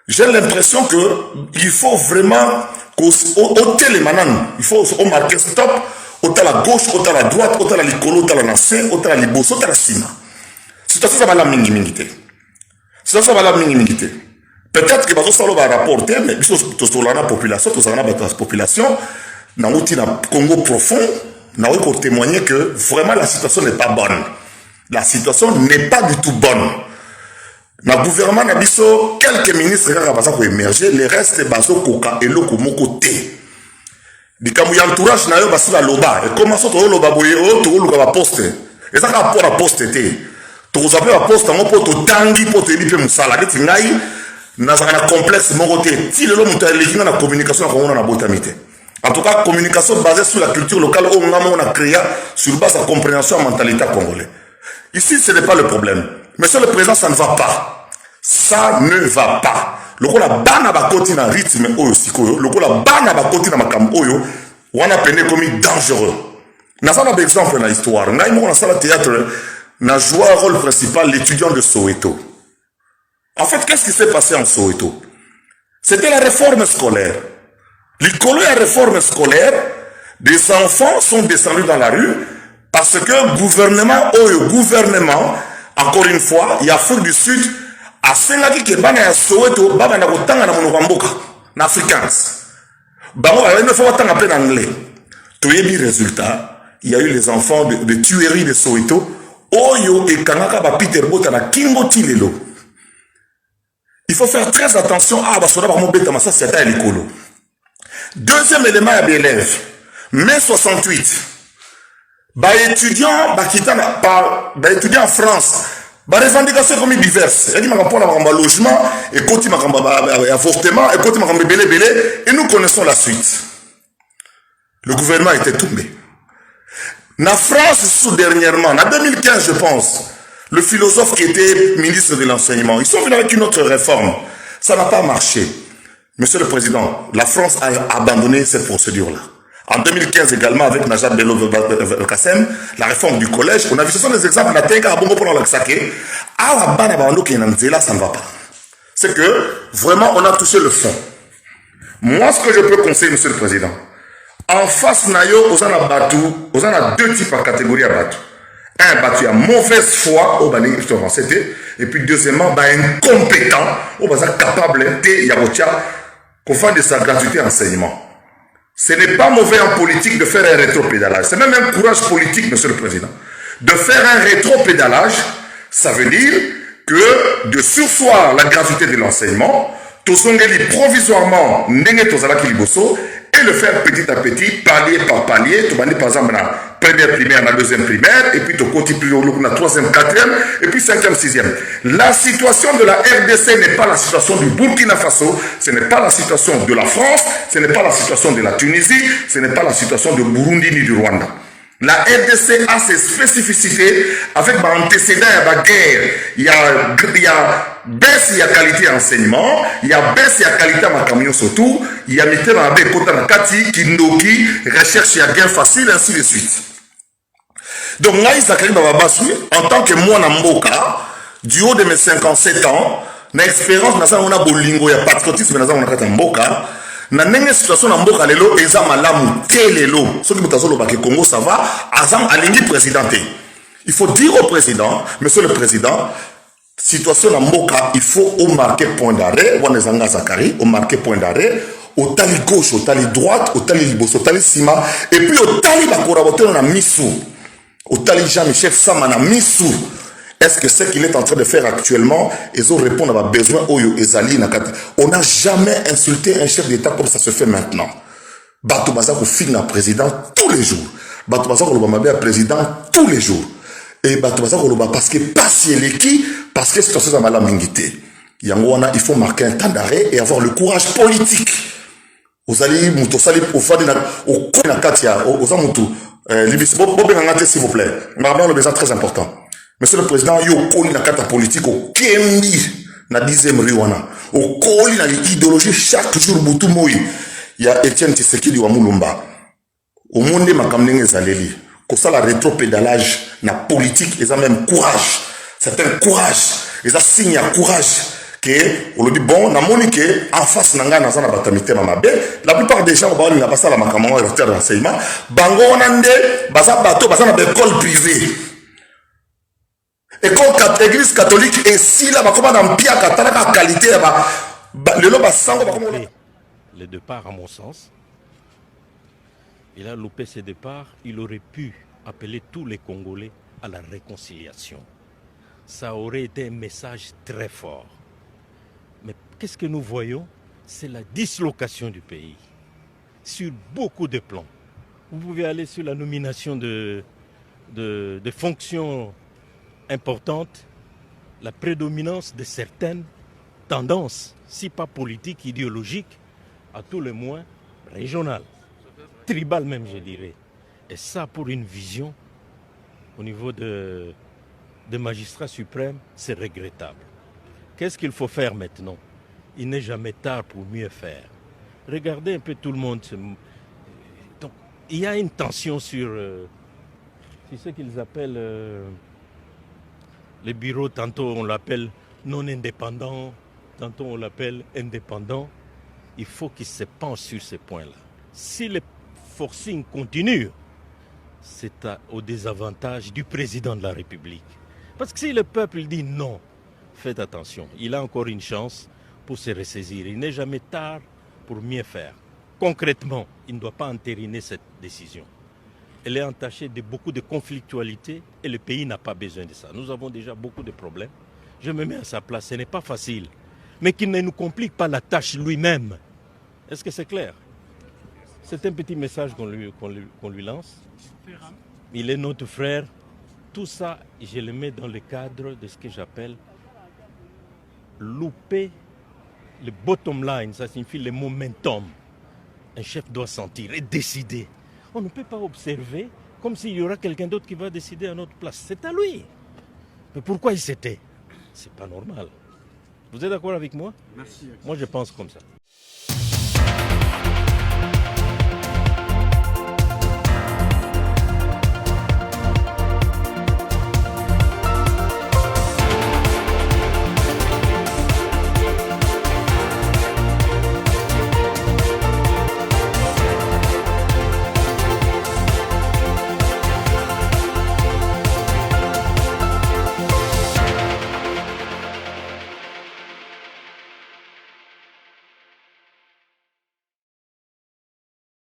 j'ai l'impression que il faut vraiment au télémanan, il faut marquer stop, au à la gauche, au à la droite, au à la licolo, au à la nassé, au à la liboso, au à la sima. Situation ça va la minimité. Situation ça va la minimité. Peut-être que ça va rapporter, mais sur la population, tout ça la population, dans le Congo profond, nous avons témoigné que vraiment la situation n'est pas bonne. La situation n'est pas du tout bonne. Dans le gouvernement, quelques ministres qui ont émergé, les restes baso koka et loko moko té. Di kamu ya entourage na yo basi la loba. Et comment ça to loba boye o to luka ba poste. Et ça ka pour la poste té. To zape ba poste ngo po to tangi po te lipe musala ke tingai na za na complexe moko té. Ti le lo muta elinga na communication ko na botamité. En tout cas, communication basée sur la culture locale où on a créé sur base de la compréhension et la mentalité congolaise. Ici, ce n'est pas le problème. Monsieur le Président, ça ne va pas. Ça ne va pas. Le coup la banne à côté d'un rythme oyo sikoyo, le coup la banne à côté d'un makam oyo, on a peine comme dangereux. N'a pas d'exemple dans l'histoire. N'a pas dans salle théâtre, n'a joué un rôle principal l'étudiant de Soweto. En fait, qu'est-ce qui s'est passé en Soweto? C'était la réforme scolaire. L'école et la réforme scolaire, des enfants sont descendus dans la rue parce que le gouvernement, encore une fois, il y a Afrique du Sud, à Sengaki qui est à Soweto, baba na kotanga na monoko na afrikaans. Bango il ne faut pas tant appeler en anglais. Tout est résultat, il y a eu les enfants de tuerie de Soweto, Oyo et Kanaka ba Peter Bota na Kingo Tilelo. Il faut faire très attention à Basoda par mon bêta ça c'est à l'écolo. Deuxième élément à l'élève, mai 68, étudiant en France, revendication comme diverses. Il y a un logement, et un avortement, et nous connaissons la suite. Le gouvernement était tombé. En France, dernièrement, en 2015, je pense, le philosophe qui était ministre de l'enseignement, ils sont venus avec une autre réforme. Ça n'a pas marché. Monsieur le Président, la France a abandonné cette procédure-là. En 2015 également, avec Najat Bello-Kassem, la réforme du collège, on a vu, ce sont des exemples, ça ne va pas. C'est que, vraiment, on a touché le fond. Moi, ce que je peux conseiller, Monsieur le Président, en face, on a deux types de catégories à battre. Un, battu à mauvaise foi, et puis deuxièmement, incompétent, capable de qu'on fasse de sa gratuité enseignement. Ce n'est pas mauvais en politique de faire un rétropédalage. C'est même un courage politique, Monsieur le Président. De faire un rétropédalage, ça veut dire que de sursoir la gratuité de l'enseignement, provisoirement, et le faire petit à petit, palier par palier, par exemple, la première primaire, la deuxième primaire, et puis tu continues la troisième, quatrième, et puis cinquième, sixième. La situation de la RDC n'est pas la situation du Burkina Faso, ce n'est pas la situation de la France, ce n'est pas la situation de la Tunisie, ce n'est pas la situation de Burundi ni du Rwanda. La RDC a ses spécificités avec l'antécédent, il y a guerre, il y a baisse, il y a qualité d'enseignement, il y a baisse, il y a qualité de camion surtout, il y a métier dans la baie Kota Nakati, Kindoki, recherche, il y a gain facile, ainsi de suite. Donc, Naïs Zakari Bababasui, en tant que moi, Namboka, du haut de mes 57 ans, na expérience, on a bolingo, il y a patriotisme, on a Mboka, na nenge situation na mboka lelo eza malamu te lelo soki mutazo ba ke Congo ça va azam alingi présidenté. Il faut dire au président, monsieur le président, situation na mboka il faut au marquer point d'arrêt wana zanga Zakari au marquer point d'arrêt au tali gauche au tali droite au tali liboso au tali sima et puis au tali ba collaborateur na misu au tali Jean-Michel Sama na misu. Est-ce que ce qu'il est en train de faire actuellement, ils ont répondu à nos besoins, on n'a jamais insulté un chef d'État comme ça se fait maintenant. Bato Bazako filme un président tous les jours. Bato Bazako le un président tous les jours. Et Bato Bazako le parce que pas si elle est qui, parce que c'est dans la malamingité. Il faut marquer un temps d'arrêt et avoir le courage politique. Vous allez, au fadi au Konakatia, aux amutu, s'il vous plaît. Marabin le besoin très important. Monsieur le Président, il y a un carte politique au Kembi, na 10e Riwana. Au Koli, na l'idéologie, chaque jour, Boutou Moui. Il y a Etienne Tshisekedi wa Mulumba. Au monde, ma kamnenge zaleli. Comme ça, la rétropédalage, na politique, ils ont même courage. C'est un courage. Ils ont signé un courage. que on dit bon na monique en face nanga na zana batamité mamabe la plupart des gens ba na basa la makamanga et de renseignement bango onande basa bato basa na école privée école église catholique et si là ba comment dans pia katana ka qualité le lo basango ba comment le départ à mon sens il a loupé ses départs, il aurait pu appeler tous les Congolais à la réconciliation. Ça aurait été un message très fort. Mais qu'est-ce que nous voyons? C'est la dislocation du pays sur beaucoup de plans. Vous pouvez aller sur la nomination de fonctions importantes, la prédominance de certaines tendances, si pas politiques, idéologiques, à tout le moins régionales, tribales même, je dirais. Et ça, pour une vision au niveau des magistrats suprêmes, c'est regrettable. Qu'est-ce qu'il faut faire maintenant? Il n'est jamais tard pour mieux faire. Regardez un peu tout le monde. Donc, il y a une tension sur ce qu'ils appellent les bureaux. Tantôt on l'appelle non indépendant, tantôt on l'appelle indépendant. Il faut qu'ils se penchent sur ces points-là. Si le forcing continue, c'est au désavantage du président de la République. Parce que si le peuple dit non, faites attention, il a encore une chance pour se ressaisir. Il n'est jamais tard pour mieux faire. Concrètement, il ne doit pas entériner cette décision. Elle est entachée de beaucoup de conflictualité et le pays n'a pas besoin de ça. Nous avons déjà beaucoup de problèmes. Je me mets à sa place, ce n'est pas facile. Mais qu'il ne nous complique pas la tâche lui-même. Est-ce que c'est clair? C'est un petit message qu'on lui lance. Il est notre frère. Tout ça, je le mets dans le cadre de ce que j'appelle louper le bottom line. Ça signifie le momentum. Un chef doit sentir et décider. On ne peut pas observer comme s'il y aura quelqu'un d'autre qui va décider à notre place. C'est à lui. Mais pourquoi il s'était? C'est pas normal. Vous êtes d'accord avec moi? Merci. Moi, je pense comme ça.